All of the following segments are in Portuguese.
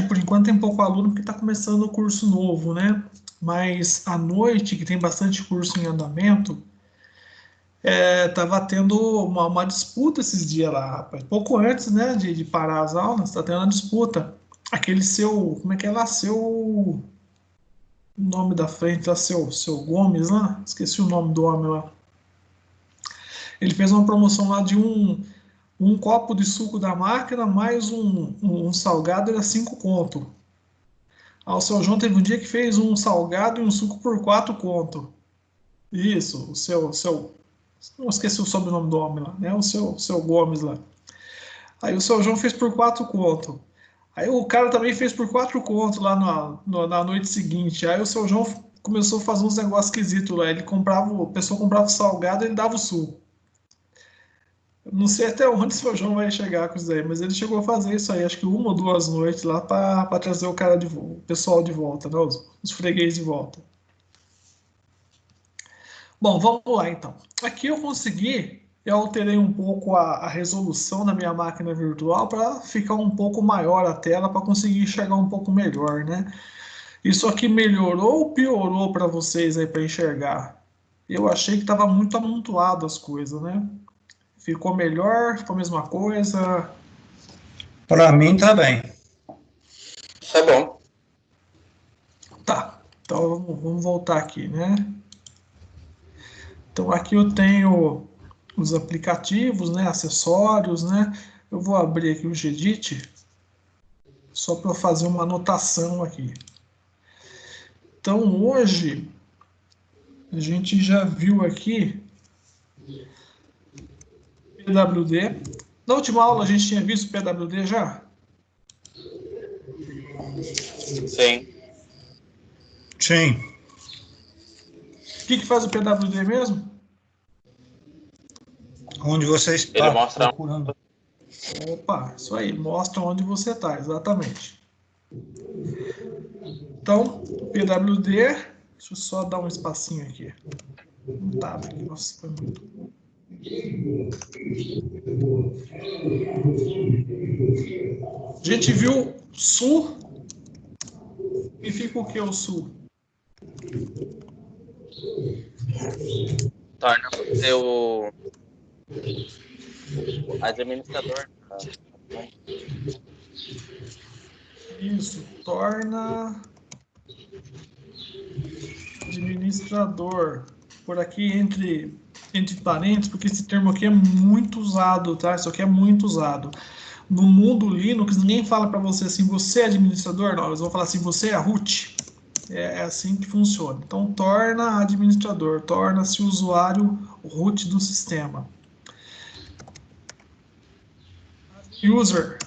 por enquanto tem pouco aluno porque está começando o curso novo, né? Mas à noite, que tem bastante curso em andamento, tava tendo uma disputa esses dias lá, rapaz. Pouco antes, né, de parar as aulas, tá tendo uma disputa. Aquele seu, como é que é lá? Seu nome da frente lá, seu Gomes lá? Esqueci o nome do homem lá. Ele fez uma promoção lá de um copo de suco da máquina mais um salgado, era 5 conto. Ah, o seu João teve um dia que fez um salgado e um suco por 4 conto. Isso, não esqueci o sobrenome do homem lá, né? O seu Gomes lá. Aí o seu João fez por 4 conto. Aí o cara também fez por 4 conto lá na noite seguinte. Aí o seu João começou a fazer uns negócios esquisitos lá. Ele comprava, a pessoa comprava o salgado e ele dava o suco. Eu não sei até onde o seu João vai chegar com isso aí, mas ele chegou a fazer isso aí, acho que 1 ou 2 noites lá para trazer o cara o pessoal de volta, né? Os freguês de volta. Bom, vamos lá então. Aqui eu alterei um pouco a resolução da minha máquina virtual para ficar um pouco maior a tela, para conseguir enxergar um pouco melhor, né? Isso aqui melhorou ou piorou para vocês aí para enxergar? Eu achei que estava muito amontoado as coisas, né? Ficou melhor, ficou a mesma coisa? Para mim tá bem. Isso é bom. Tá, então vamos voltar aqui, né? Então aqui eu tenho os aplicativos, né, acessórios, né? Eu vou abrir aqui o Gedit só para eu fazer uma anotação aqui. Então hoje a gente já viu aqui PWD. Na última aula a gente tinha visto PWD já? Sim. Sim. O que faz o PWD mesmo? Onde você Ele está mostra procurando. Opa, isso aí, mostra onde você está, exatamente. Então, PWD, deixa eu só dar um espacinho aqui. Um tab aqui, nossa, foi muito. A gente viu sul, significa o que o sul? torna você o administrador. Isso, torna administrador. Por aqui entre parênteses, porque esse termo aqui é muito usado, tá? Isso aqui é muito usado. No mundo Linux, ninguém fala para você assim, você é administrador? Não, eles vão falar assim, você é root. É assim que funciona. Então, torna administrador, torna-se usuário root do sistema. User,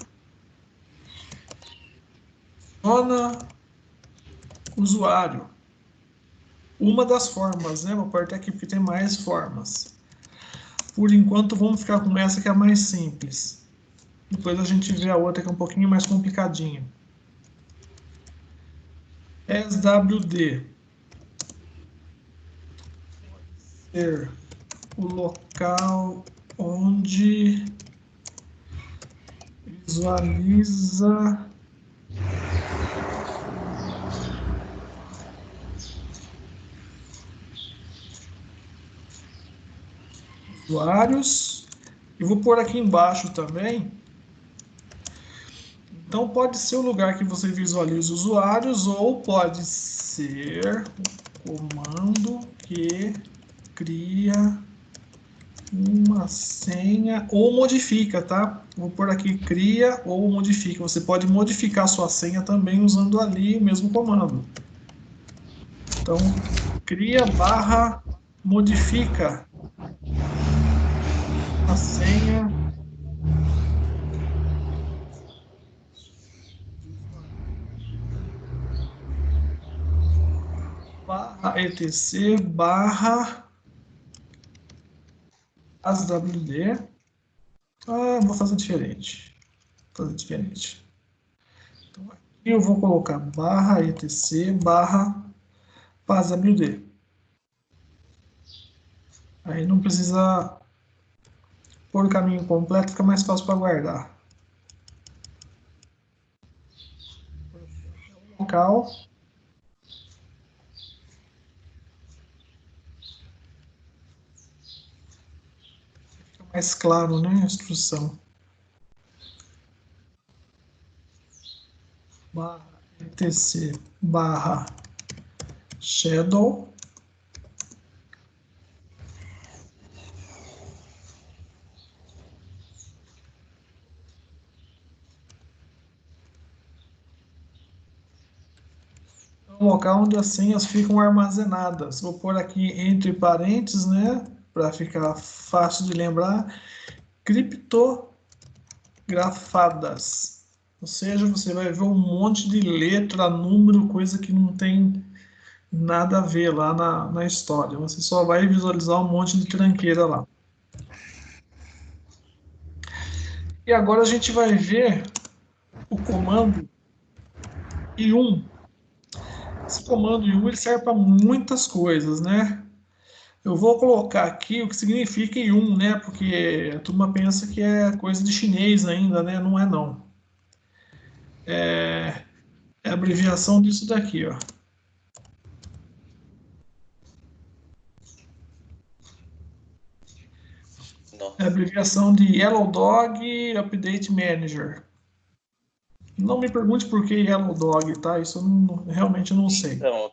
torna usuário. Uma das formas, né? Vou apertar aqui porque tem mais formas. Por enquanto, vamos ficar com essa que é a mais simples. Depois a gente vê a outra que é um pouquinho mais complicadinha. SWD. Ser o local onde visualiza usuários. E vou pôr aqui embaixo também. Então pode ser o lugar que você visualiza usuários ou pode ser o comando que cria uma senha ou modifica, tá? Vou pôr aqui cria ou modifica. Você pode modificar sua senha também usando ali o mesmo comando. Então, cria barra modifica a senha barra etc barra ASWD. Vou fazer diferente. Então, aqui eu vou colocar barra etc barra PASWD. Aí não precisa pôr o caminho completo, fica mais fácil para guardar. local. Fica mais claro, né, a instrução. Barra etc barra shadow. Um local onde as senhas ficam armazenadas. Vou pôr aqui entre parênteses, né, para ficar fácil de lembrar, criptografadas. Ou seja, você vai ver um monte de letra, número, coisa que não tem nada a ver lá na história. Você só vai visualizar um monte de tranqueira lá. E agora a gente vai ver o comando i1. Esse comando i1 ele serve para muitas coisas, né? Eu vou colocar aqui o que significa i1, né? Porque a turma pensa que é coisa de chinês ainda, né? Não é não. É a abreviação disso daqui, ó. É a abreviação de Yellow Dog Update Manager. Não me pergunte por que Yellow Dog, tá? Isso eu realmente não sei. Então,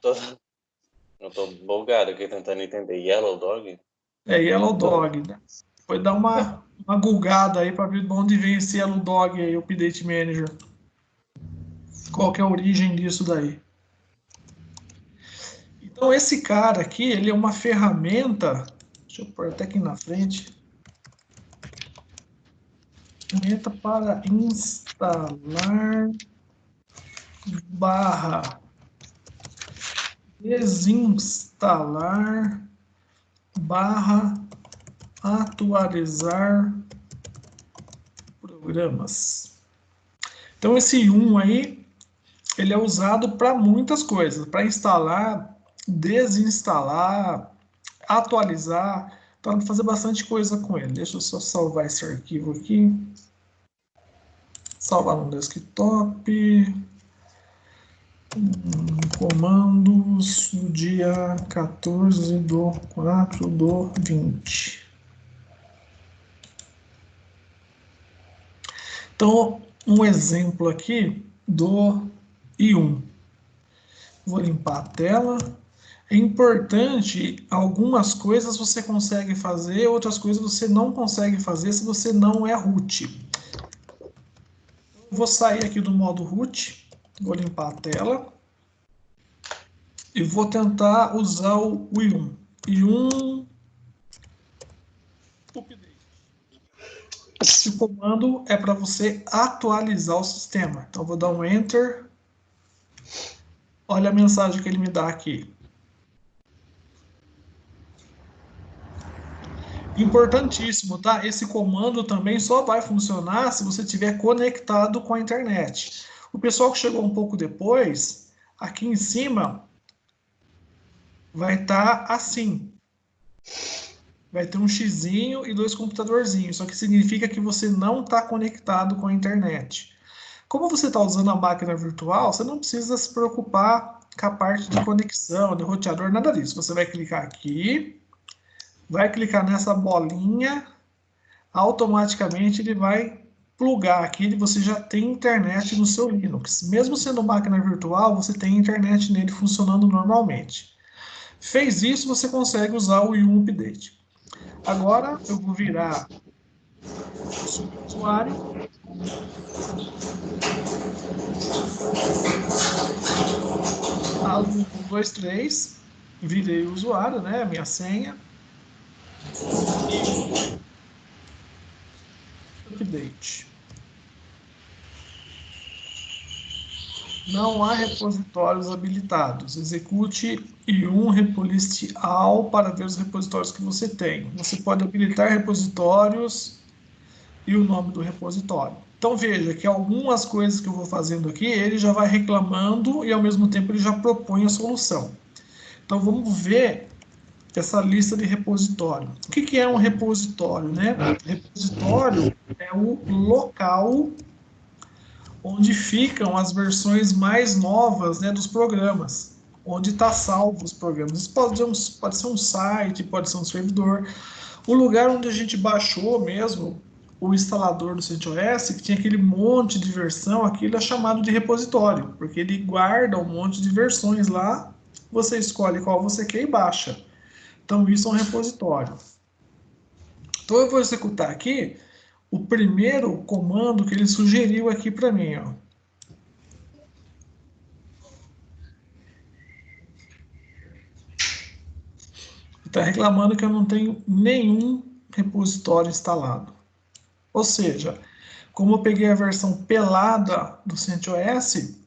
eu tô bugado aqui tentando entender. Yellow Dog? É Yellow Dog, né? Foi dar uma gulgada aí para ver de onde vem esse Yellow Dog aí, o Update Manager. Qual que é a origem disso daí? Então esse cara aqui, ele é uma ferramenta, deixa eu pôr até aqui na frente, ferramenta para instalar barra desinstalar barra atualizar programas. Então esse i1 aí, ele é usado para muitas coisas, para instalar, desinstalar, atualizar, então fazer bastante coisa com ele. Deixa eu só salvar esse arquivo aqui. Salvar no desktop. Comandos do dia 14/4/20. Então, um exemplo aqui do i1. Vou limpar a tela. É importante, algumas coisas você consegue fazer, outras coisas você não consegue fazer se você não é root. Vou sair aqui do modo root, vou limpar a tela e vou tentar usar o i1. i1 update. Esse comando é para você atualizar o sistema. Então vou dar um enter. Olha a mensagem que ele me dá aqui. Importantíssimo, tá? Esse comando também só vai funcionar se você estiver conectado com a internet. O pessoal que chegou um pouco depois, aqui em cima, vai estar assim. Vai ter um xizinho e 2 computadorzinhos, só que significa que você não está conectado com a internet. Como você está usando a máquina virtual, você não precisa se preocupar com a parte de conexão, de roteador, nada disso. Você vai clicar aqui, vai clicar nessa bolinha, automaticamente ele vai plugar aqui e você já tem internet no seu Linux. Mesmo sendo máquina virtual, você tem internet nele funcionando normalmente. Fez isso, você consegue usar o i1 Update. Agora eu vou virar o usuário. Aluno 1, 2, 3. Virei o usuário, né? Minha senha. Update. Não há repositórios habilitados. Execute i1 repolist all para ver os repositórios que você tem. Você pode habilitar repositórios e o nome do repositório. Então veja que algumas coisas que eu vou fazendo aqui, ele já vai reclamando e ao mesmo tempo ele já propõe a solução. Então vamos ver essa lista de repositório. O que é um repositório, né? Repositório é o local onde ficam as versões mais novas, né, dos programas, onde está salvo os programas. Isso pode ser um site, pode ser um servidor. O lugar onde a gente baixou mesmo o instalador do CentOS, que tinha aquele monte de versão, aquilo é chamado de repositório, porque ele guarda um monte de versões lá, você escolhe qual você quer e baixa. Então isso é um repositório. Então eu vou executar aqui o primeiro comando que ele sugeriu aqui para mim, ó. Está reclamando que eu não tenho nenhum repositório instalado. Ou seja, como eu peguei a versão pelada do CentOS,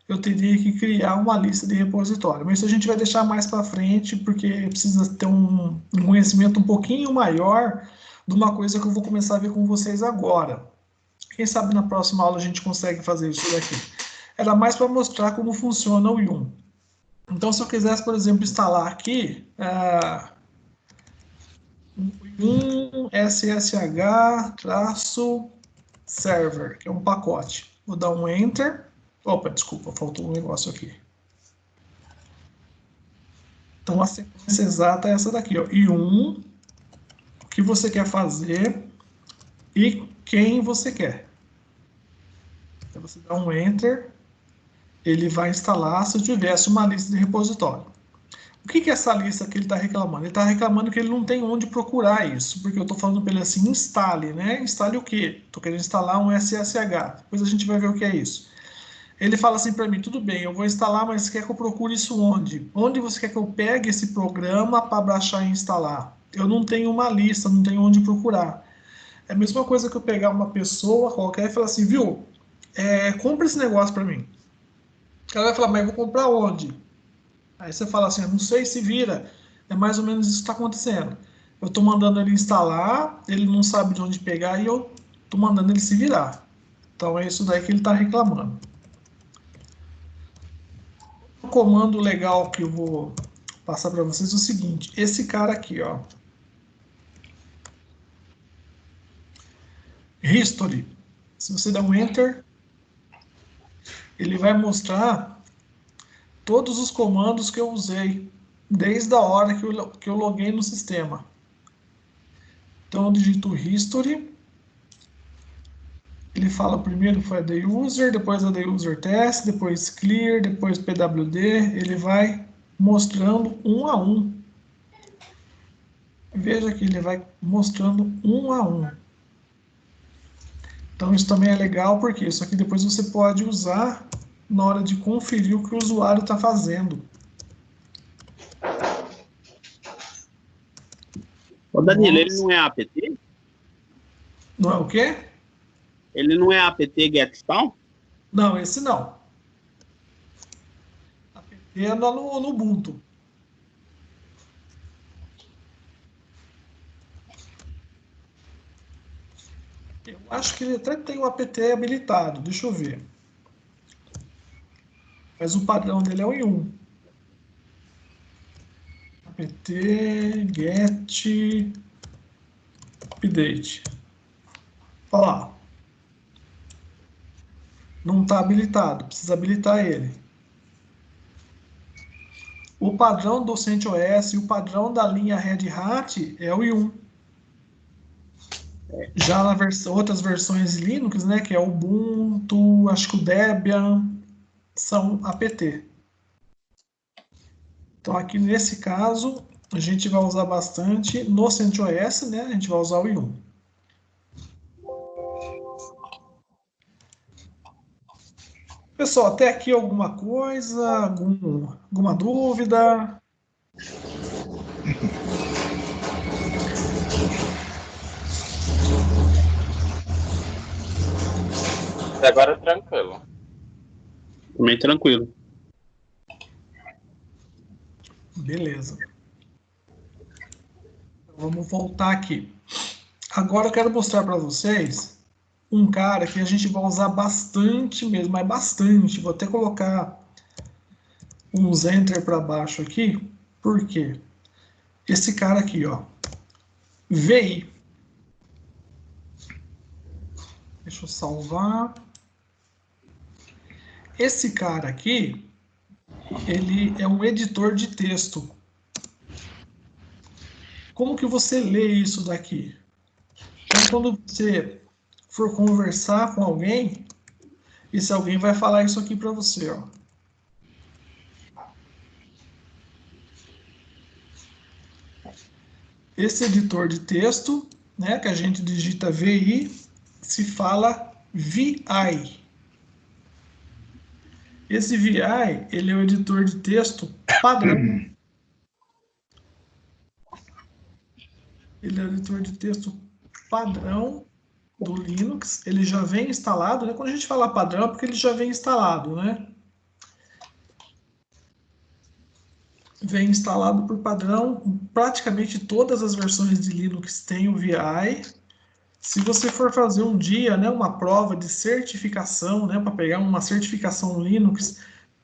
eu teria que criar uma lista de repositório. Mas isso a gente vai deixar mais para frente, porque precisa ter um conhecimento um pouquinho maior de uma coisa que eu vou começar a ver com vocês agora. Quem sabe na próxima aula a gente consegue fazer isso daqui. Era mais para mostrar como funciona o Yum. Então, se eu quisesse, por exemplo, instalar aqui um SSH-server, que é um pacote. Vou dar um Enter. Opa, desculpa, faltou um negócio aqui. Então, a sequência exata é essa daqui, ó. E1, o que você quer fazer e quem você quer. Então, você dá um Enter, ele vai instalar se eu tivesse uma lista de repositório. O que é essa lista que ele está reclamando? Ele está reclamando que ele não tem onde procurar isso, porque eu estou falando para ele assim, instale, né? Instale o quê? Estou querendo instalar um SSH. Depois a gente vai ver o que é isso. Ele fala assim para mim, tudo bem, eu vou instalar, mas quer que eu procure isso onde? Onde você quer que eu pegue esse programa para baixar e instalar? Eu não tenho uma lista, não tenho onde procurar. É a mesma coisa que eu pegar uma pessoa qualquer e falar assim, viu, compra esse negócio para mim. Ela vai falar, mas eu vou comprar onde? Aí você fala assim, não sei, se vira. É mais ou menos isso que está acontecendo. Eu estou mandando ele instalar, ele não sabe de onde pegar e eu estou mandando ele se virar. Então é isso daí que ele está reclamando. O comando legal que eu vou passar para vocês é o seguinte, esse cara aqui, ó, History, se você der um Enter, ele vai mostrar todos os comandos que eu usei desde a hora que eu loguei no sistema. Então eu digito History, ele fala primeiro foi a the user, depois a the user test, depois clear, depois pwd, ele vai mostrando um a um. Veja que ele vai mostrando um a um. Então isso também é legal, porque isso aqui depois você pode usar na hora de conferir o que o usuário está fazendo. Ô Danilo, ele não é apt? Não é o quê? Ele não é apt get install? Não, esse não. apt é no Ubuntu. Eu acho que ele até tem o apt habilitado, deixa eu ver. Mas o padrão dele é o i1. apt get update. Olha lá. Não está habilitado, precisa habilitar ele. O padrão do CentOS e o padrão da linha Red Hat é o i1. Já na outras versões Linux, né, que é o Ubuntu, acho que o Debian, são apt. Então aqui nesse caso, a gente vai usar bastante no CentOS, né, a gente vai usar o i1. Pessoal, até aqui alguma coisa, alguma dúvida? Até agora é tranquilo. Também tranquilo. Beleza. Então, vamos voltar aqui. Agora eu quero mostrar para vocês um cara que a gente vai usar bastante mesmo, mas bastante. Vou até colocar uns enter para baixo aqui. Por quê? Esse cara aqui, ó, VI. Deixa eu salvar. esse cara aqui, ele é um editor de texto. Como que você lê isso daqui? Então, quando você for conversar com alguém, esse alguém vai falar isso aqui para você, ó. Esse editor de texto, né, que a gente digita VI, se fala VI. Esse VI, ele é o editor de texto padrão. Ele é o editor de texto padrão do Linux. Ele já vem instalado, né? Quando a gente fala padrão, é porque ele já vem instalado, né? Vem instalado por padrão. Praticamente todas as versões de Linux têm o VI. Se você for fazer um dia, né, uma prova de certificação, né, para pegar uma certificação Linux,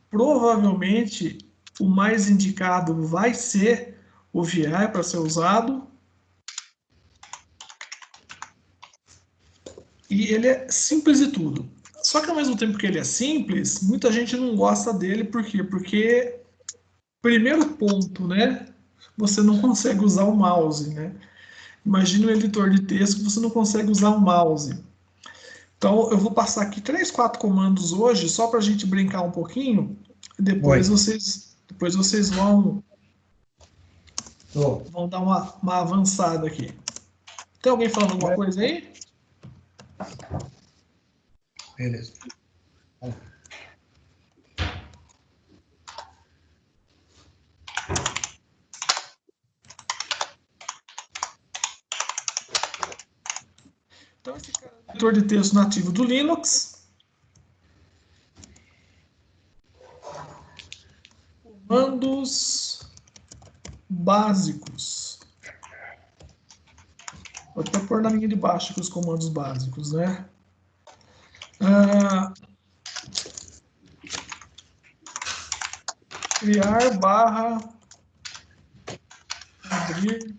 provavelmente o mais indicado vai ser o VI para ser usado. E ele é simples de tudo. Só que ao mesmo tempo que ele é simples, muita gente não gosta dele, por quê? Porque, primeiro ponto, né? Você não consegue usar o mouse, né? Imagine um editor de texto que você não consegue usar o mouse. Então, eu vou passar aqui 3, 4 comandos hoje, só para a gente brincar um pouquinho, e depois vocês vão dar uma avançada aqui. Tem alguém falando alguma coisa aí? Beleza. Então, esse cara é o editor de texto nativo do Linux. Comandos básicos. Vou até pôr na linha de baixo aqui os comandos básicos, né? Criar barra abrir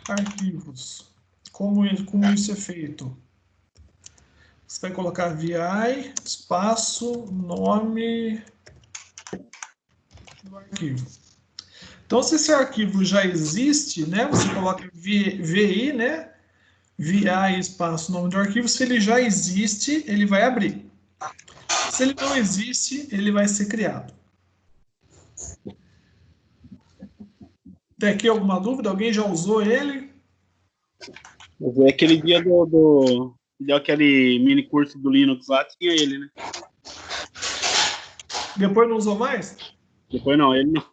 arquivos. Como isso é feito? Você vai colocar vi, espaço, nome do arquivo. Então, se esse arquivo já existe, né? Você coloca vi, né? Vi, espaço, nome do arquivo. Se ele já existe, ele vai abrir. Se ele não existe, ele vai ser criado. Tem aqui alguma dúvida? Alguém já usou ele? É aquele dia deu aquele mini curso do Linux lá, tinha ele, né? Depois não usou mais? Depois não, ele não.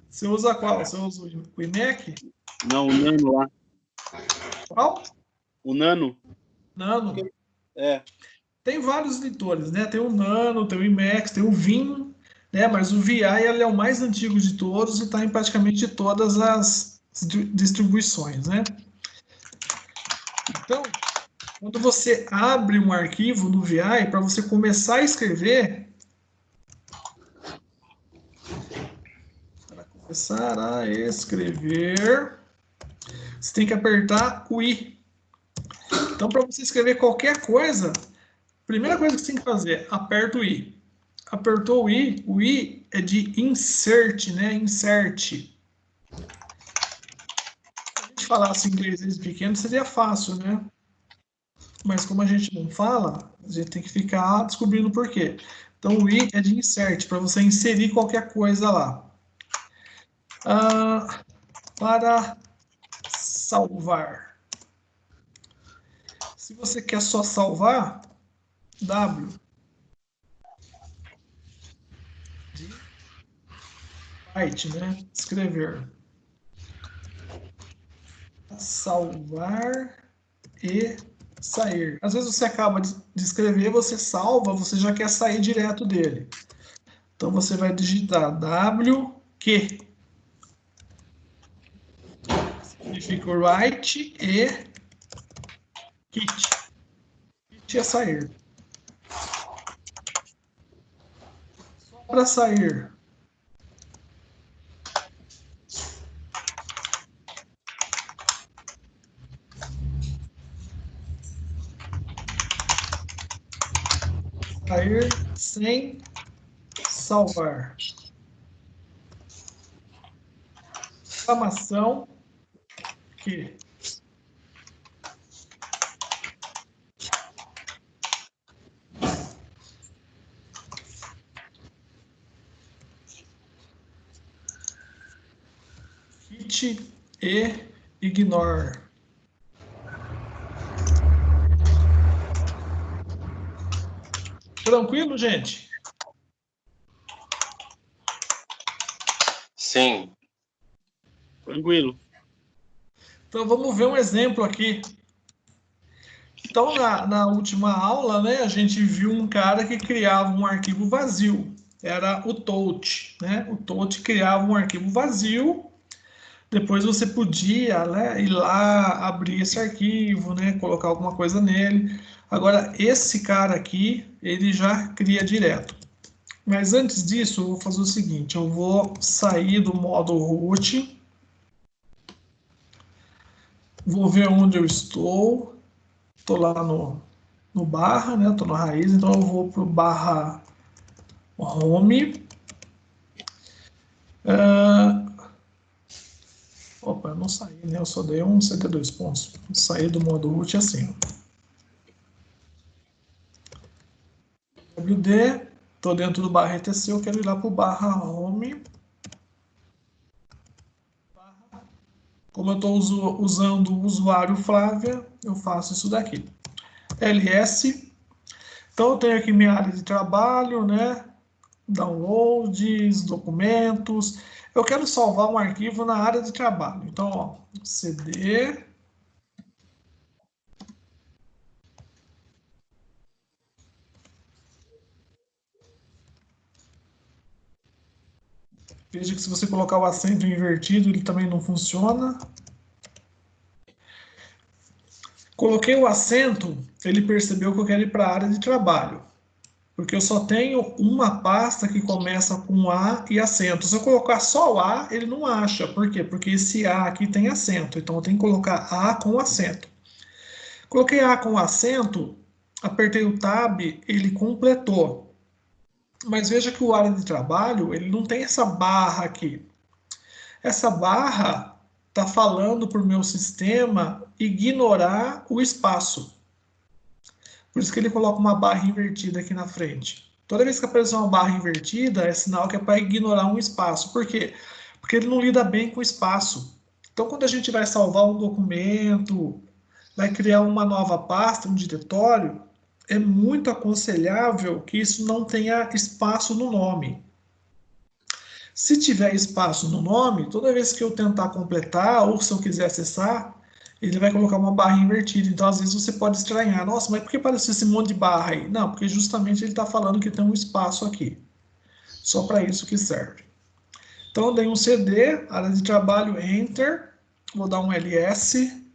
Você usa qual? Você usa o iMac? Não, o Nano lá. Qual? O Nano. Nano. É. Tem vários editores, né? Tem o Nano, tem o Emacs, tem o Vim, né? Mas o VI ele é o mais antigo de todos e está em praticamente todas as distribuições, né? Então, quando você abre um arquivo no VI, para você começar a escrever, você tem que apertar o I. Então, para você escrever qualquer coisa, primeira coisa que você tem que fazer, aperta o I. Apertou o I é de insert, né? Insert. Se a gente falasse inglês desde pequeno, seria fácil, né? Mas como a gente não fala, a gente tem que ficar descobrindo por quê. Então, o I é de insert, para você inserir qualquer coisa lá. Para salvar. Se você quer só salvar, W. De write, né? Escrever. Salvar e sair. Às vezes você acaba de escrever, você salva, você já quer sair direto dele. Então você vai digitar WQ. Significa write e quit. Quit é sair. Só para sair. sair sem salvar. Exclamação que hit e ignore. Tranquilo, gente? Sim. Tranquilo. Então vamos ver um exemplo aqui. Então na última aula, né, a gente viu um cara que criava um arquivo vazio. Era o Toad, né? O Toad criava um arquivo vazio. Depois você podia, né, ir lá, abrir esse arquivo, né, colocar alguma coisa nele. Agora, esse cara aqui, ele já cria direto. Mas antes disso, eu vou fazer o seguinte, eu vou sair do modo root, vou ver onde eu estou lá no barra, né, estou na raiz, então eu vou para o barra home. Opa, eu não saí, né? Eu só dei um 102 pontos. Saí do modo root assim. WD, estou dentro do barra etc, eu quero ir lá para o barra home. Como eu estou usando o usuário Flávia, eu faço isso daqui. ls. Então eu tenho aqui minha área de trabalho, né? Downloads, documentos. Eu quero salvar um arquivo na área de trabalho. Então, ó, cd. Veja que se você colocar o acento invertido, ele também não funciona. Coloquei o acento, ele percebeu que eu quero ir para a área de trabalho. Porque eu só tenho uma pasta que começa com A e acento. Se eu colocar só o A, ele não acha. Por quê? Porque esse A aqui tem acento. Então eu tenho que colocar A com acento. Coloquei A com acento, apertei o Tab, ele completou. Mas veja que o área de trabalho, ele não tem essa barra aqui. Essa barra está falando para o meu sistema ignorar o espaço. Por isso que ele coloca uma barra invertida aqui na frente. Toda vez que aparecer uma barra invertida, é sinal que é para ignorar um espaço. Por quê? Porque ele não lida bem com o espaço. Então, quando a gente vai salvar um documento, vai criar uma nova pasta, um diretório, é muito aconselhável que isso não tenha espaço no nome. Se tiver espaço no nome, toda vez que eu tentar completar, ou se eu quiser acessar, ele vai colocar uma barra invertida. Então, às vezes, você pode estranhar. Nossa, mas por que apareceu esse monte de barra aí? Não, porque justamente ele está falando que tem um espaço aqui. Só para isso que serve. Então, eu dei um CD, área de trabalho, Enter. Vou dar um LS.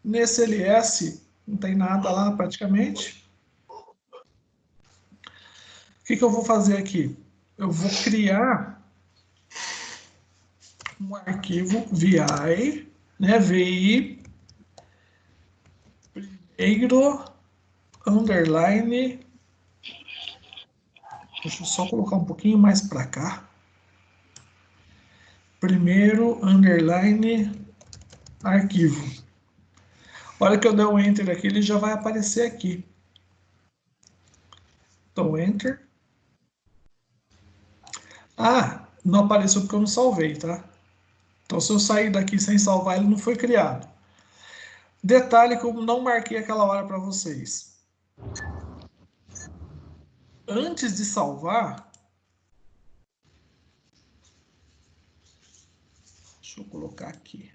Nesse LS, não tem nada lá praticamente. O que eu vou fazer aqui? Eu vou criar um arquivo VI, né, VI, primeiro, underline, deixa eu só colocar um pouquinho mais para cá, primeiro, underline, arquivo. A hora que eu der o Enter aqui, ele já vai aparecer aqui. Então, Enter. Ah, não apareceu porque eu não salvei, tá? Então, se eu sair daqui sem salvar, ele não foi criado. Detalhe que eu não marquei aquela hora para vocês. Antes de salvar, deixa eu colocar aqui.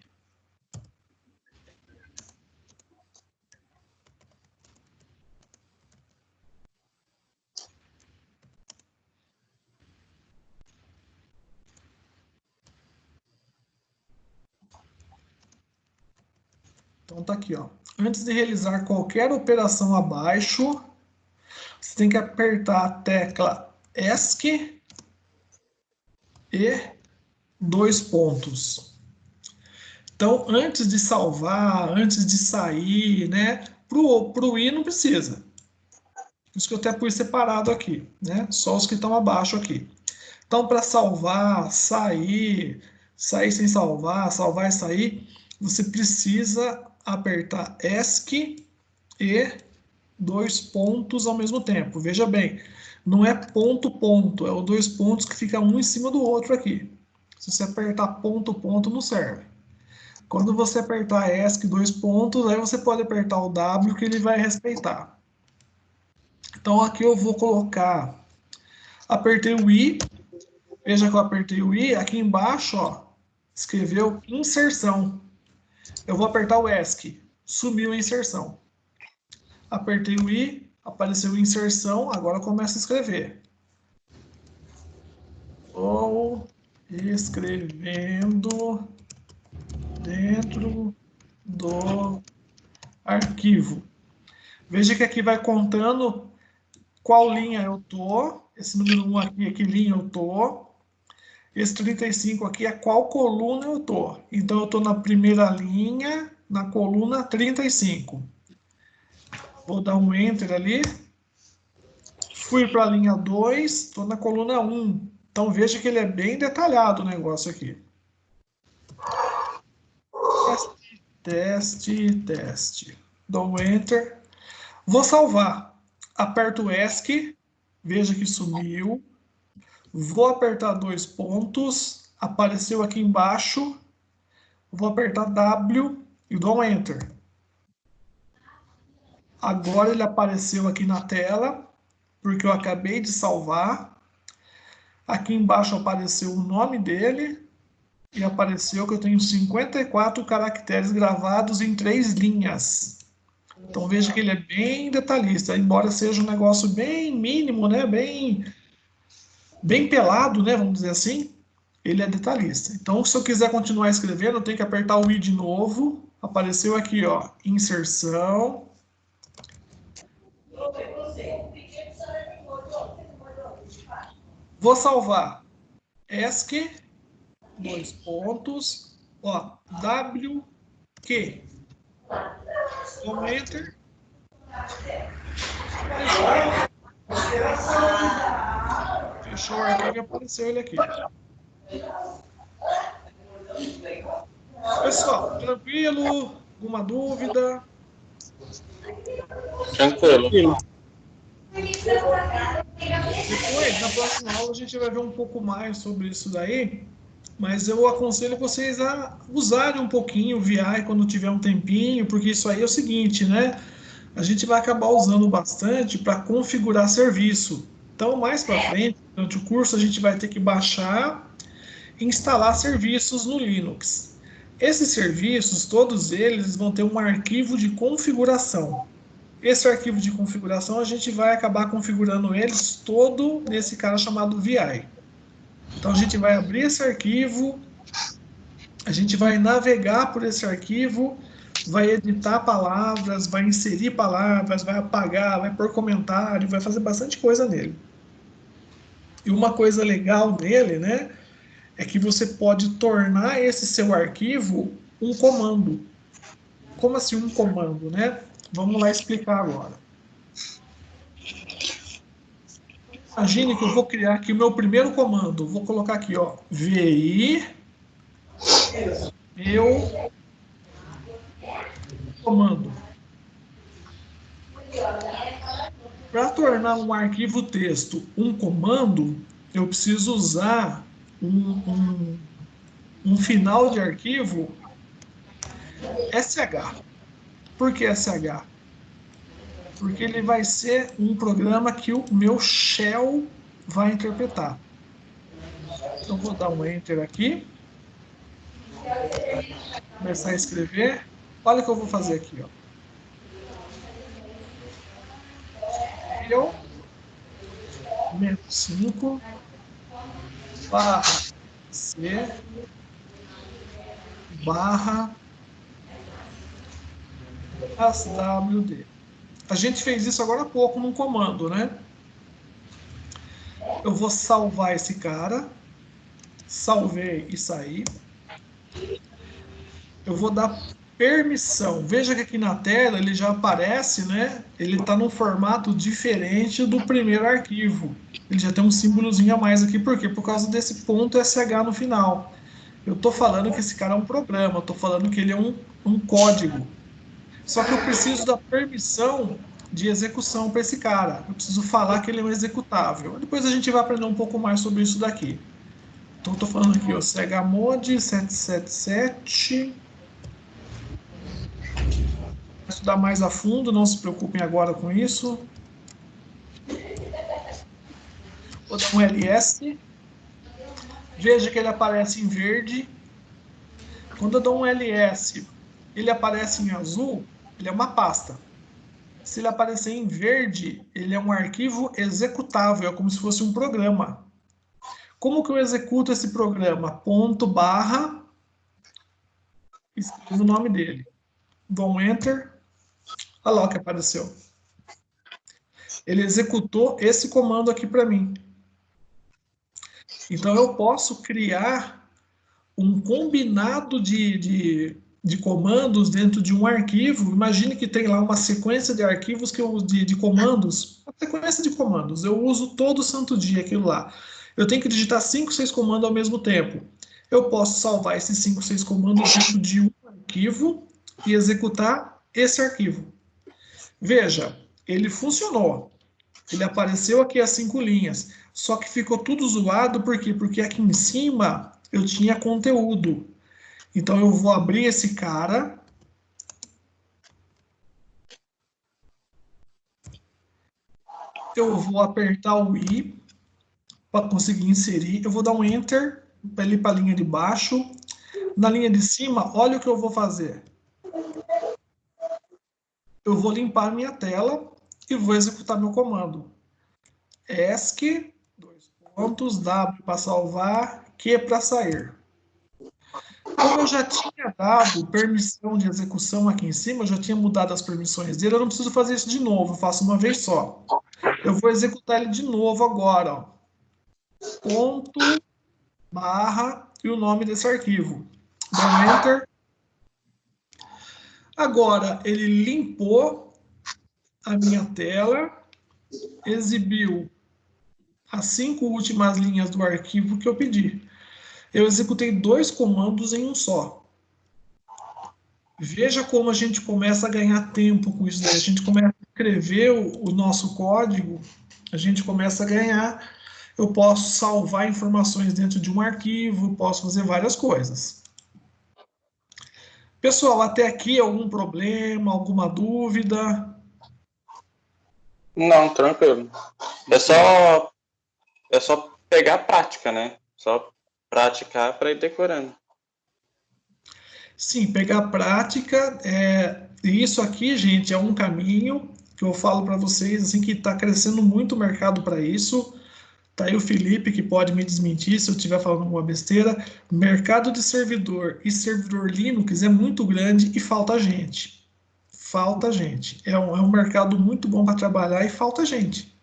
Então tá aqui, ó. Antes de realizar qualquer operação abaixo, você tem que apertar a tecla ESC e 2 pontos. Então, antes de salvar, antes de sair, né? Pro I não precisa. Por isso que eu até pus separado aqui, né? Só os que estão abaixo aqui. Então, para salvar, sair sem salvar, salvar e sair, você precisa apertar ESC e 2 pontos ao mesmo tempo. Veja bem, não é ponto, ponto, é os 2 pontos que ficam um em cima do outro aqui. Se você apertar ponto, ponto, não serve. Quando você apertar ESC 2 pontos, aí você pode apertar o W que ele vai respeitar. Então aqui eu vou colocar, apertei o I, veja que eu apertei o I, aqui embaixo, ó, escreveu inserção. Eu vou apertar o ESC, sumiu a inserção. Apertei o I, apareceu inserção, agora começa a escrever. Estou escrevendo dentro do arquivo. Veja que aqui vai contando qual linha eu tô. Esse número 1 aqui, que linha eu tô. Esse 35 aqui é qual coluna eu tô. Então eu tô na primeira linha, na coluna 35. Vou dar um Enter ali. Fui para a linha 2, estou na coluna 1. Então veja que ele é bem detalhado o negócio aqui. Teste. Dou um Enter. Vou salvar. Aperto o ESC. Veja que sumiu. Vou apertar 2 pontos. Apareceu aqui embaixo. Vou apertar W e dou um Enter. Agora ele apareceu aqui na tela, porque eu acabei de salvar. Aqui embaixo apareceu o nome dele. E apareceu que eu tenho 54 caracteres gravados em 3 linhas. Então veja que ele é bem detalhista, embora seja um negócio bem mínimo, né? bem pelado, né? Vamos dizer assim, ele é detalhista. Então, se eu quiser continuar escrevendo, eu tenho que apertar o I de novo. Apareceu aqui, ó, inserção. Vou salvar. ESC, 2 pontos, ó, WQ. Dou Enter. Fechou o arquivo e apareceu ele aqui. Pessoal, tranquilo? Alguma dúvida? Tranquilo. Depois, na próxima aula, a gente vai ver um pouco mais sobre isso daí, mas eu aconselho vocês a usarem um pouquinho o VI quando tiver um tempinho, porque isso aí é o seguinte, né? A gente vai acabar usando bastante para configurar serviço. Então, mais para frente, durante o curso, a gente vai ter que baixar e instalar serviços no Linux. Esses serviços, todos eles vão ter um arquivo de configuração. Esse arquivo de configuração, a gente vai acabar configurando eles todo nesse cara chamado VI. Então, a gente vai abrir esse arquivo, a gente vai navegar por esse arquivo, vai editar palavras, vai inserir palavras, vai apagar, vai pôr comentário, vai fazer bastante coisa nele. E uma coisa legal nele, né, é que você pode tornar esse seu arquivo um comando. Como assim um comando, né? Vamos lá explicar agora. Imagine que eu vou criar aqui o meu primeiro comando. Vou colocar aqui, ó, VI, meu comando. Para tornar um arquivo texto um comando, eu preciso usar um final de arquivo SH. Por que SH? Porque ele vai ser um programa que o meu shell vai interpretar. Então, vou dar um Enter aqui. Começar a escrever. Olha o que eu vou fazer aqui, ó. Eu, -5, barra C, barra SWD. A gente fez isso agora há pouco num comando, né? Eu vou salvar esse cara. Salvei e saí. Eu vou dar Permissão. Veja que aqui na tela ele já aparece, né? Ele está num formato diferente do primeiro arquivo. Ele já tem um símbolozinho a mais aqui, por quê? Por causa desse ponto SH no final. Eu estou falando que esse cara é um programa, eu estou falando que ele é um código. Só que eu preciso da permissão de execução para esse cara. Eu preciso falar que ele é um executável. Depois a gente vai aprender um pouco mais sobre isso daqui. Então, eu estou falando aqui, ó, chmod 777. Vou estudar mais a fundo, não se preocupem agora com isso. Vou dar um ls. Veja que ele aparece em verde. Quando eu dou um ls, ele aparece em azul, ele é uma pasta. Se ele aparecer em verde, ele é um arquivo executável, é como se fosse um programa. Como que eu executo esse programa? Ponto barra, escrevo o nome dele. Dou um enter. Olha lá o que apareceu. Ele executou esse comando aqui para mim. Então, eu posso criar um combinado de comandos dentro de um arquivo. Imagine que tem lá uma sequência de arquivos que eu, de comandos. Uma sequência de comandos. Eu uso todo santo dia aquilo lá. Eu tenho que digitar 5, 6 comandos ao mesmo tempo. Eu posso salvar esses 5, 6 comandos dentro de um arquivo e executar esse arquivo. Veja, ele funcionou. Ele apareceu aqui as 5 linhas. Só que ficou tudo zoado, por quê? Porque aqui em cima eu tinha conteúdo. Então eu vou abrir esse cara. Eu vou apertar o I para conseguir inserir. Eu vou dar um Enter para ir para a linha de baixo. Na linha de cima, olha o que eu vou fazer. Eu vou limpar minha tela e vou executar meu comando. ESC, W para salvar, Q para sair. Como eu já tinha dado permissão de execução aqui em cima, eu já tinha mudado as permissões dele, eu não preciso fazer isso de novo, eu faço uma vez só. Eu vou executar ele de novo agora. Ó. Ponto, barra e o nome desse arquivo. Dou Enter. Agora, ele limpou a minha tela, exibiu as 5 últimas linhas do arquivo que eu pedi. Eu executei 2 comandos em um só. Veja como a gente começa a ganhar tempo com isso daí. A gente começa a escrever o nosso código, a gente começa a ganhar. Eu posso salvar informações dentro de um arquivo, posso fazer várias coisas. Pessoal, até aqui algum problema, alguma dúvida? Não, tranquilo. É só pegar a prática, né? Só praticar para ir decorando. Sim, pegar a prática. Isso aqui, gente, é um caminho que eu falo para vocês, assim, que está crescendo muito o mercado para isso. Tá aí o Felipe, que pode me desmentir se eu estiver falando alguma besteira. Mercado de servidor e servidor Linux é muito grande e falta gente. Falta gente. É um mercado muito bom para trabalhar e falta gente.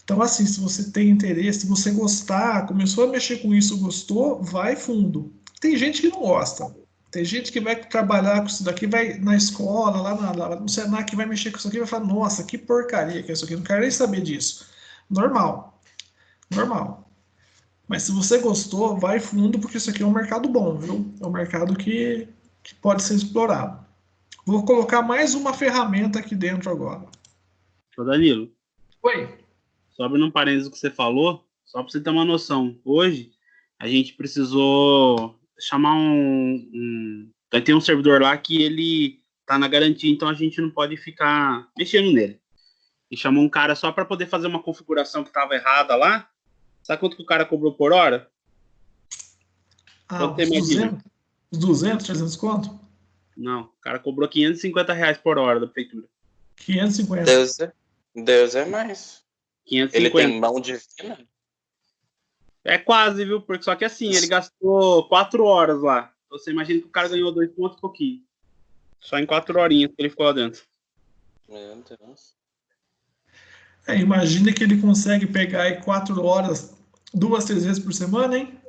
Então, assim, se você tem interesse, se você gostar, começou a mexer com isso, gostou, vai fundo. Tem gente que não gosta. Tem gente que vai trabalhar com isso daqui, vai na escola, lá no Senac, vai mexer com isso aqui e vai falar, nossa, que porcaria que é isso aqui, não quero nem saber disso. Normal. Normal. Mas se você gostou, vai fundo, porque isso aqui é um mercado bom, viu? É um mercado que pode ser explorado. Vou colocar mais uma ferramenta aqui dentro agora. Ô Danilo, Oi. só abrindo um parênteses do que você falou, só para você ter uma noção. Hoje, a gente precisou chamar Vai ter um servidor lá que ele tá na garantia, então a gente não pode ficar mexendo nele. E chamou um cara só para poder fazer uma configuração que estava errada lá. Sabe quanto que o cara cobrou por hora? Uns 200, 200, 300 conto? Não, o cara cobrou R$550 por hora da prefeitura. 550. Deus é mais. 550. Ele tem mão divina? É quase, viu? Porque só que assim, ele gastou 4 horas lá. Você imagina que o cara ganhou 2 pontos e pouquinho. Só em 4 horinhas que ele ficou lá dentro. Meu Deus. Imagina que ele consegue pegar aí 4 horas, 2, 3 vezes por semana, hein?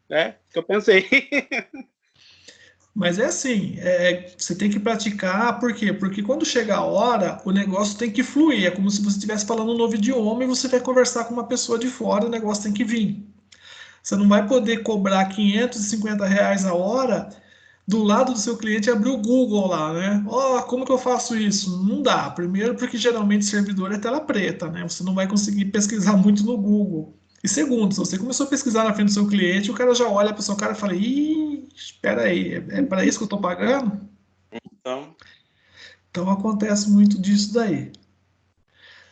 É, que eu pensei. Mas é assim, você tem que praticar, por quê? Porque quando chega a hora, o negócio tem que fluir. É como se você estivesse falando um novo idioma e você vai conversar com uma pessoa de fora, o negócio tem que vir. Você não vai poder cobrar R$ 550 a hora do lado do seu cliente e abrir o Google lá, né? Ó, como que eu faço isso? Não dá. Primeiro, porque geralmente servidor é tela preta, né? Você não vai conseguir pesquisar muito no Google. E segundo, se você começou a pesquisar na frente do seu cliente, o cara já olha para o seu cara e fala: Ih, espera aí, é para isso que eu estou pagando? Então, Então acontece muito disso daí.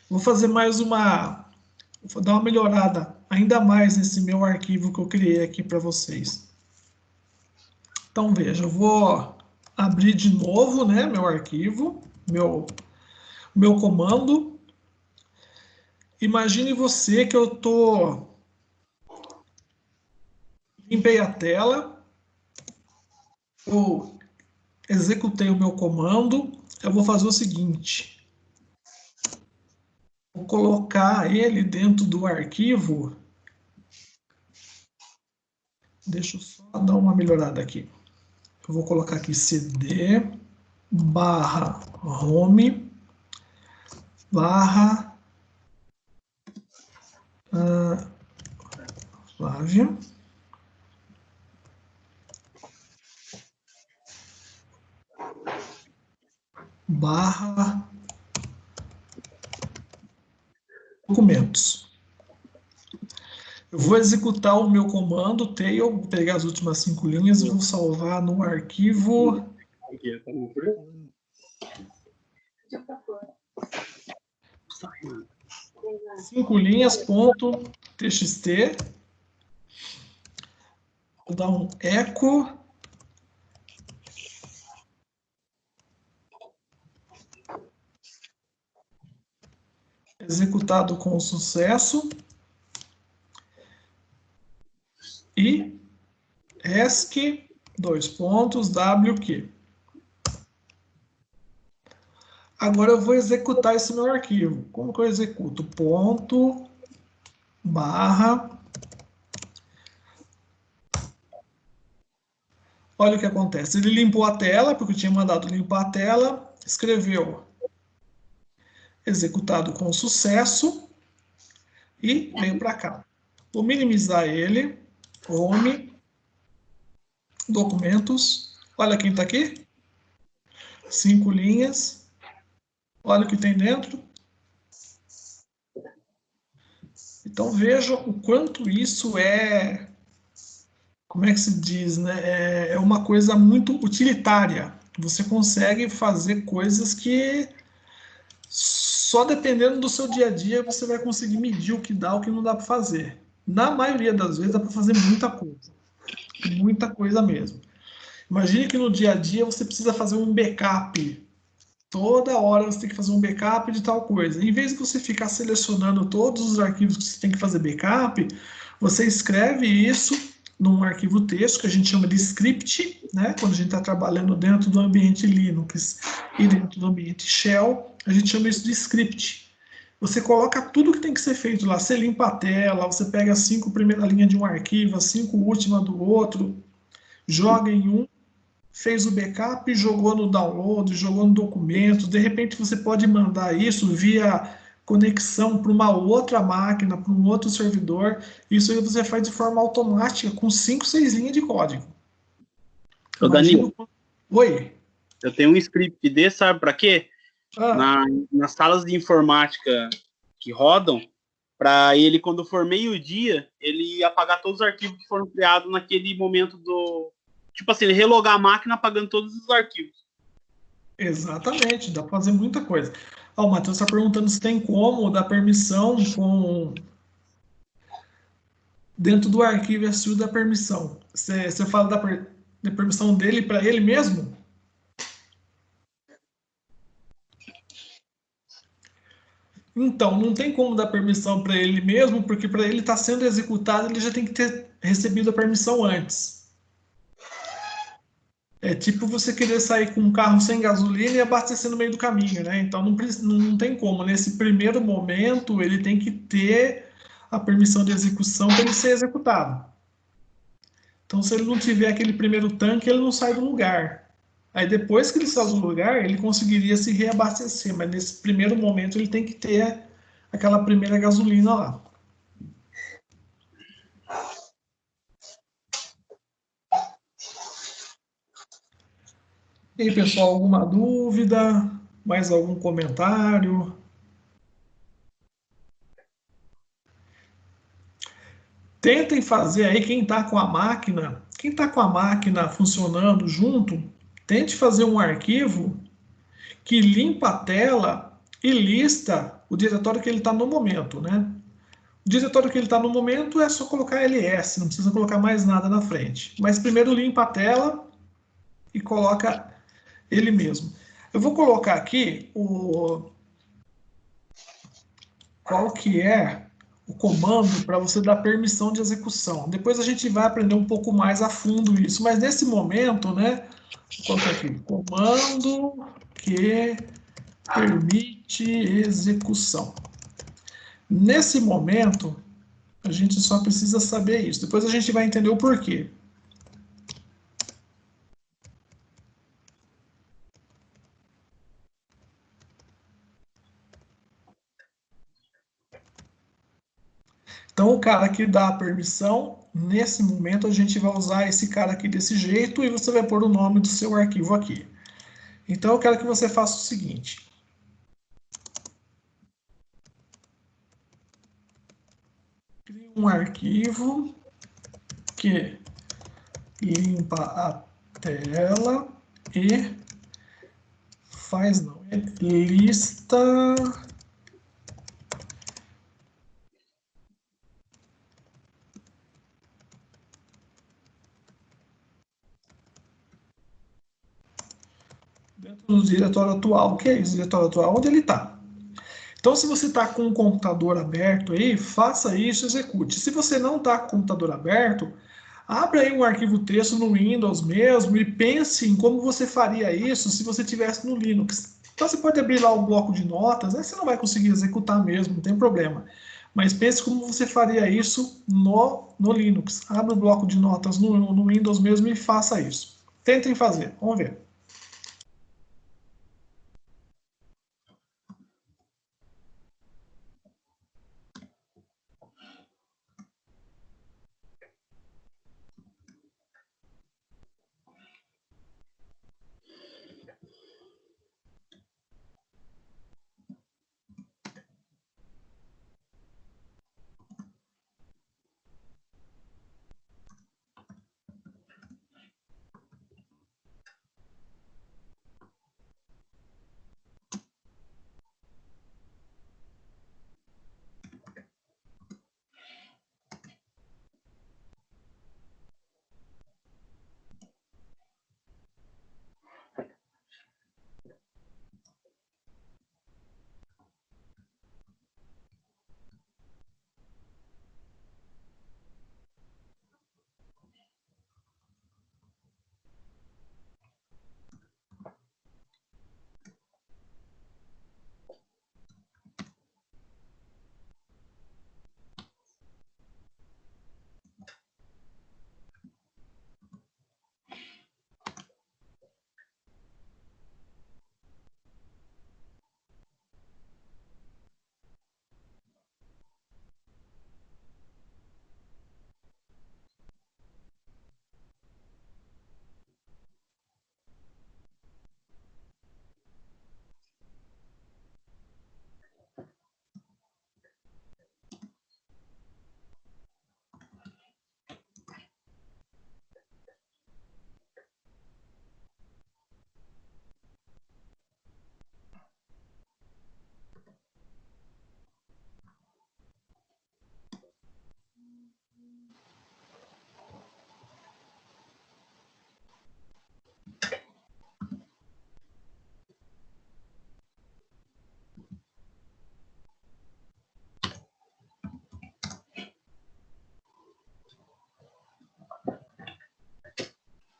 Vou fazer mais uma. Vou dar uma melhorada ainda mais nesse meu arquivo que eu criei aqui para vocês. Então veja, eu vou abrir de novo, né, meu arquivo, meu comando. Imagine você que eu limpei a tela, eu executei o meu comando, eu vou fazer o seguinte, vou colocar ele dentro do arquivo, deixa eu só dar uma melhorada aqui. Eu vou colocar aqui cd barra home barra Flávia barra documentos. Eu vou executar o meu comando tail, vou pegar as últimas 5 linhas e vou salvar no arquivo 5 linhas.txt. Vou dar um echo. Executado com sucesso. E ESC, WQ. Agora eu vou executar esse meu arquivo. Como que eu executo? Ponto, barra. Olha o que acontece. Ele limpou a tela, porque eu tinha mandado limpar a tela. Escreveu executado com sucesso. E veio para cá. Vou minimizar ele. Home. Documentos. Olha quem está aqui. 5 linhas. Olha o que tem dentro. Então veja o quanto isso é, como é que se diz, né? É uma coisa muito utilitária. Você consegue fazer coisas que só dependendo do seu dia a dia você vai conseguir medir o que dá, o que não dá para fazer. Na maioria das vezes dá para fazer muita coisa mesmo. Imagine que no dia a dia você precisa fazer um backup. Toda hora você tem que fazer um backup de tal coisa. Em vez de você ficar selecionando todos os arquivos que você tem que fazer backup, você escreve isso num arquivo texto que a gente chama de script, né? Quando a gente está trabalhando dentro do ambiente Linux e dentro do ambiente Shell, a gente chama isso de script. Você coloca tudo que tem que ser feito lá. Você limpa a tela, você pega as 5 primeiras linhas de um arquivo, as 5 últimas do outro, joga em um, fez o backup, jogou no download, jogou no documento, de repente você pode mandar isso via conexão para uma outra máquina, para um outro servidor, isso aí você faz de forma automática, com 5, 6 linhas de código. Ô, Danilo, Oi? eu tenho um script desse, sabe para quê? Ah. Nas salas de informática que rodam, para ele, quando for meio-dia, ele apagar todos os arquivos que foram criados naquele momento do... Tipo assim, ele relogar a máquina apagando todos os arquivos. Exatamente, dá para fazer muita coisa. O Matheus está perguntando se tem como dar permissão dentro do arquivo SU da permissão. Você fala da permissão dele para ele mesmo? Então, não tem como dar permissão para ele mesmo, porque para ele estar sendo executado, ele já tem que ter recebido a permissão antes. É tipo você querer sair com um carro sem gasolina e abastecer no meio do caminho, né? Então não tem como. Nesse primeiro momento, ele tem que ter a permissão de execução para ele ser executado. Então, se ele não tiver aquele primeiro tanque, ele não sai do lugar. Aí, depois que ele sai do lugar, ele conseguiria se reabastecer, mas nesse primeiro momento ele tem que ter aquela primeira gasolina lá. E aí, pessoal, alguma dúvida? Mais algum comentário? Tentem fazer aí, quem está com a máquina funcionando junto, tente fazer um arquivo que limpa a tela e lista o diretório que ele está no momento, né? O diretório que ele está no momento é só colocar ls, não precisa colocar mais nada na frente. Mas primeiro limpa a tela e coloca ele mesmo. Eu vou colocar aqui qual que é o comando para você dar permissão de execução. Depois a gente vai aprender um pouco mais a fundo isso, mas nesse momento, né, vou colocar aqui, comando que permite execução. Nesse momento, a gente só precisa saber isso. Depois a gente vai entender o porquê. Então, o cara que dá a permissão, nesse momento a gente vai usar esse cara aqui desse jeito e você vai pôr o nome do seu arquivo aqui. Então, eu quero que você faça o seguinte. Crie um arquivo que limpa a tela e faz não, lista dentro do diretório atual. O que é isso? Diretório atual, onde ele está. Então, se você está com o computador aberto aí, faça isso, execute. Se você não está com o computador aberto, abra aí um arquivo texto no Windows mesmo e pense em como você faria isso se você tivesse no Linux. Então, você pode abrir lá o bloco de notas, né? Você não vai conseguir executar mesmo, não tem problema. Mas pense como você faria isso no Linux. Abra o bloco de notas no Windows mesmo e faça isso. Tentem fazer, vamos ver.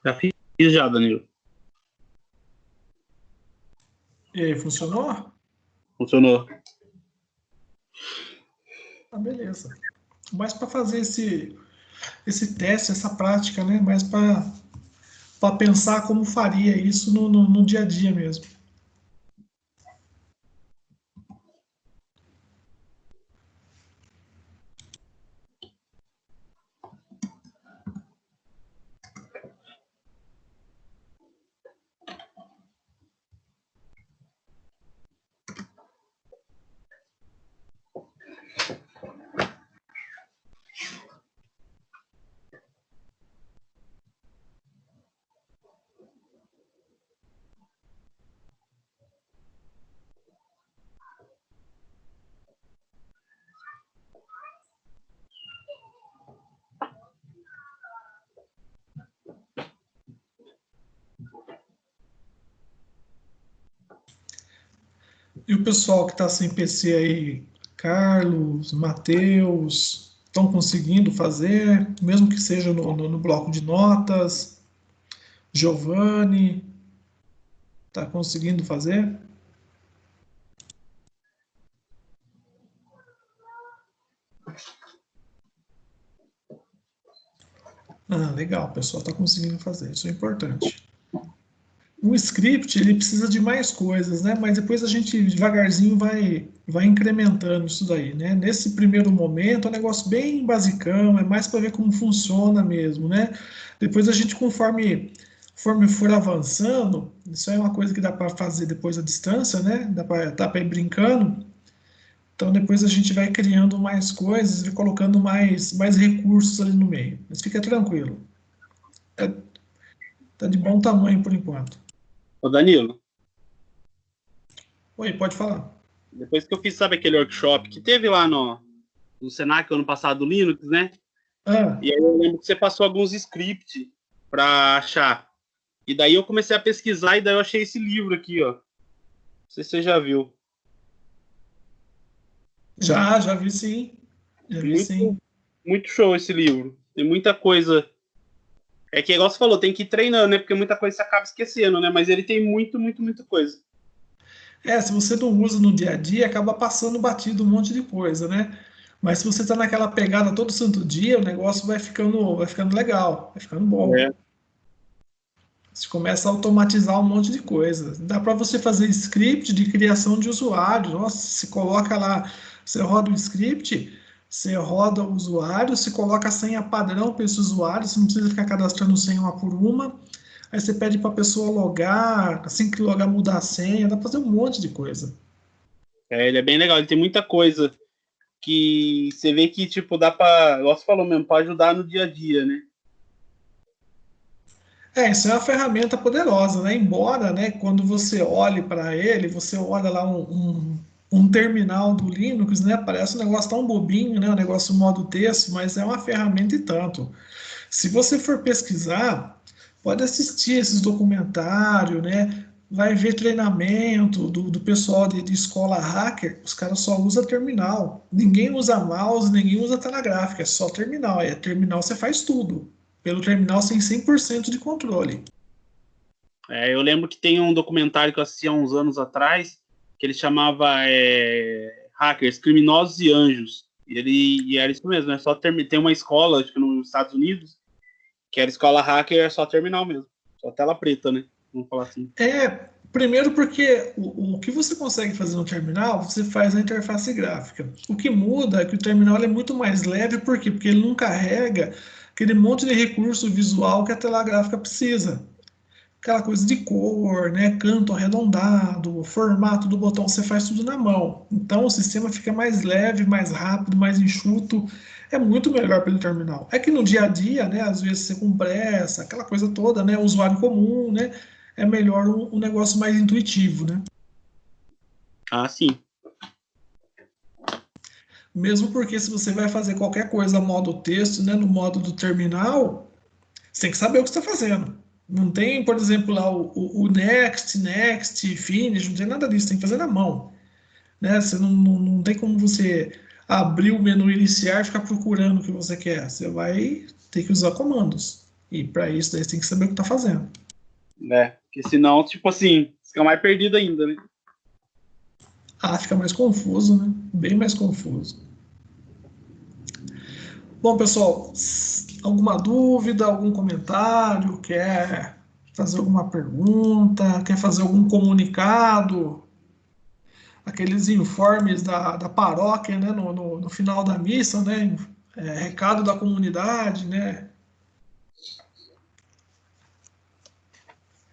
Já fiz já, Danilo. E aí, funcionou? Funcionou. Ah, beleza. Mas para fazer esse esse teste, essa prática, né? Mas para pensar como faria isso no dia a dia mesmo. E o pessoal que está sem PC aí, Carlos, Matheus, estão conseguindo fazer, mesmo que seja no bloco de notas? Giovanni, está conseguindo fazer? Ah, legal, o pessoal está conseguindo fazer, isso é importante. O script, ele precisa de mais coisas, né? Mas depois a gente devagarzinho vai incrementando isso daí, né? Nesse primeiro momento é um negócio bem basicão, é mais para ver como funciona mesmo, né? Depois a gente, conforme for avançando, isso é uma coisa que dá para fazer depois à distância, né? Dá para ir brincando. Então depois a gente vai criando mais coisas e colocando mais recursos ali no meio. Mas fica tranquilo. Tá, tá de bom tamanho por enquanto. Ô, Danilo, Oi, pode falar. depois que eu fiz, sabe aquele workshop que teve lá no Senac ano passado do Linux, né? Ah, E aí eu lembro que você passou alguns scripts para achar. E daí eu comecei a pesquisar e daí eu achei esse livro aqui, ó. Não sei se você já viu. já vi sim. Já vi Muito, sim. muito show esse livro. Tem muita coisa. É que, igual você falou, tem que ir treinando, né? Porque muita coisa você acaba esquecendo, né? Mas ele tem muita coisa. Se você não usa no dia a dia, acaba passando batido um monte de coisa, né? Mas se você está naquela pegada todo santo dia, o negócio vai ficando legal, vai ficando bom. É. Você começa a automatizar um monte de coisa. Dá para você fazer script de criação de usuário. Nossa, você coloca lá, você roda o script, você roda o usuário, você coloca a senha padrão para esse usuário, você não precisa ficar cadastrando senha uma por uma. Aí você pede para a pessoa logar, assim que logar, mudar a senha, dá para fazer um monte de coisa. É, ele é bem legal, ele tem muita coisa que você vê que, tipo, dá pra, igual você falou mesmo, pra ajudar no dia a dia, né? Isso é uma ferramenta poderosa, né? Embora, né, quando você olhe para ele, você olha lá um terminal do Linux, né? Parece um negócio tão bobinho, né? Um negócio modo texto, mas é uma ferramenta e tanto. Se você for pesquisar, pode assistir esses documentários, né? Vai ver treinamento do pessoal de escola hacker, os caras só usam terminal. Ninguém usa mouse, ninguém usa tela gráfica, é só terminal. É terminal você faz tudo. Pelo terminal sem 100% de controle. É, eu lembro que tem um documentário que eu assisti há uns anos atrás, que ele chamava Hackers, Criminosos e Anjos. E era isso mesmo, é só tem uma escola, acho que nos Estados Unidos, que era escola hacker, é só terminal mesmo. Só tela preta, né? Vamos falar assim. Primeiro porque o que você consegue fazer no terminal, você faz na interface gráfica. O que muda é que o terminal é muito mais leve, por quê? Porque ele não carrega aquele monte de recurso visual que a tela gráfica precisa. Aquela coisa de cor, né, canto arredondado, formato do botão, você faz tudo na mão. Então o sistema fica mais leve, mais rápido, mais enxuto. É muito melhor pelo terminal. É que no dia a dia, né, às vezes você com pressa, aquela coisa toda, né, usuário comum, né, é melhor um negócio mais intuitivo, né? Ah, sim. Mesmo porque se você vai fazer qualquer coisa modo texto, né, no modo do terminal, você tem que saber o que você está fazendo. Não tem, por exemplo, lá o next, finish, não tem nada disso, tem que fazer na mão. Né? Você não tem como você abrir o menu iniciar e ficar procurando o que você quer. Você vai ter que usar comandos. E para isso, daí você tem que saber o que está fazendo. Né? Porque senão, tipo assim, fica mais perdido ainda, né? Fica mais confuso, né? Bem mais confuso. Bom, pessoal, alguma dúvida, algum comentário, quer fazer alguma pergunta, quer fazer algum comunicado, aqueles informes da paróquia, né, no final da missa, né, recado da comunidade, né?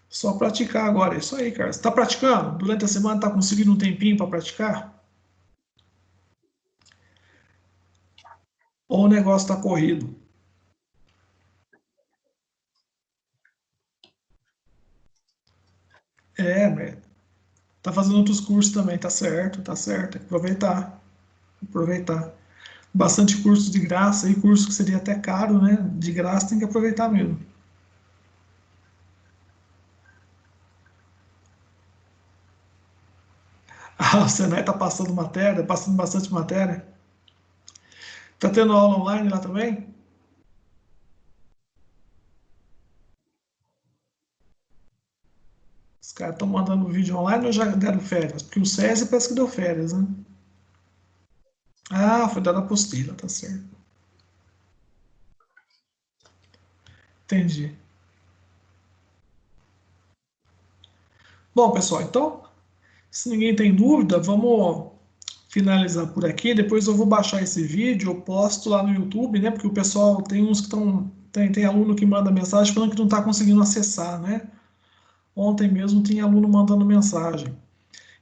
Só praticar agora, é isso aí, cara. Você está praticando? Durante a semana está conseguindo um tempinho para praticar? Ou o negócio está corrido? Mas tá fazendo outros cursos também, tá certo, tá certo. Tem que aproveitar, aproveitar. Bastante curso de graça, e curso que seria até caro, né? De graça tem que aproveitar mesmo. Ah, o Senai tá passando matéria, passando bastante matéria. Tá tendo aula online lá também? Os caras estão mandando vídeo online ou já deram férias? Porque o SESI parece que deu férias, né? Ah, foi dada apostila, tá certo. Entendi. Bom, pessoal, então, se ninguém tem dúvida, vamos finalizar por aqui. Depois eu vou baixar esse vídeo, eu posto lá no YouTube, né? Porque o pessoal tem uns que estão. Tem aluno que manda mensagem falando que não está conseguindo acessar, né? Ontem mesmo tinha aluno mandando mensagem.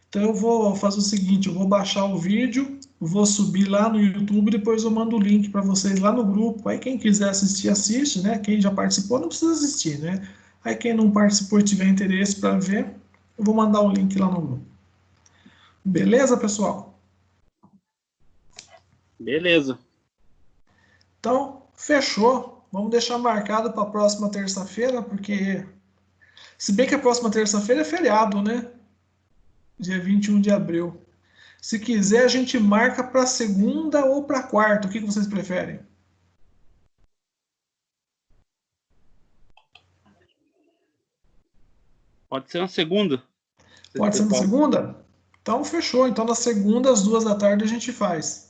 Então eu vou fazer o seguinte, eu vou baixar o vídeo, vou subir lá no YouTube, depois eu mando o link para vocês lá no grupo. Aí quem quiser assistir, assiste, né? Quem já participou não precisa assistir, né? Aí quem não participou e tiver interesse para ver, eu vou mandar o link lá no grupo. Beleza, pessoal? Beleza. Então, fechou. Vamos deixar marcado para a próxima terça-feira, porque se bem que a próxima terça-feira é feriado, né? Dia 21 de abril. Se quiser, a gente marca para segunda ou para quarta. O que vocês preferem? Pode ser na segunda. Pode ser na segunda? Então, fechou. Então, na segunda, às 2 da tarde, a gente faz.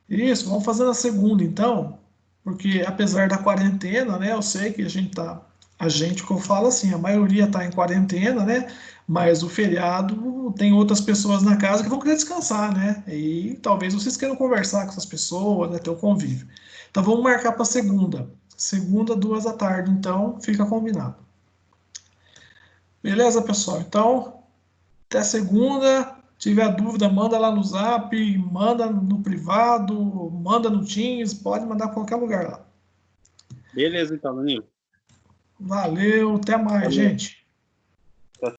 Isso, vamos fazer na segunda, então. Porque, apesar da quarentena, né? Eu sei que a gente tá. A gente, que eu falo assim, a maioria está em quarentena, né? Mas o feriado tem outras pessoas na casa que vão querer descansar, né? E talvez vocês queiram conversar com essas pessoas, né? Ter o convívio. Então, vamos marcar para segunda. Segunda, 2 da tarde. Então, fica combinado. Beleza, pessoal? Então. Até segunda. Tiver dúvida, manda lá no Zap, manda no privado, manda no Teams, pode mandar para qualquer lugar lá. Beleza, então, Danilo. Valeu, até mais, Valeu. gente.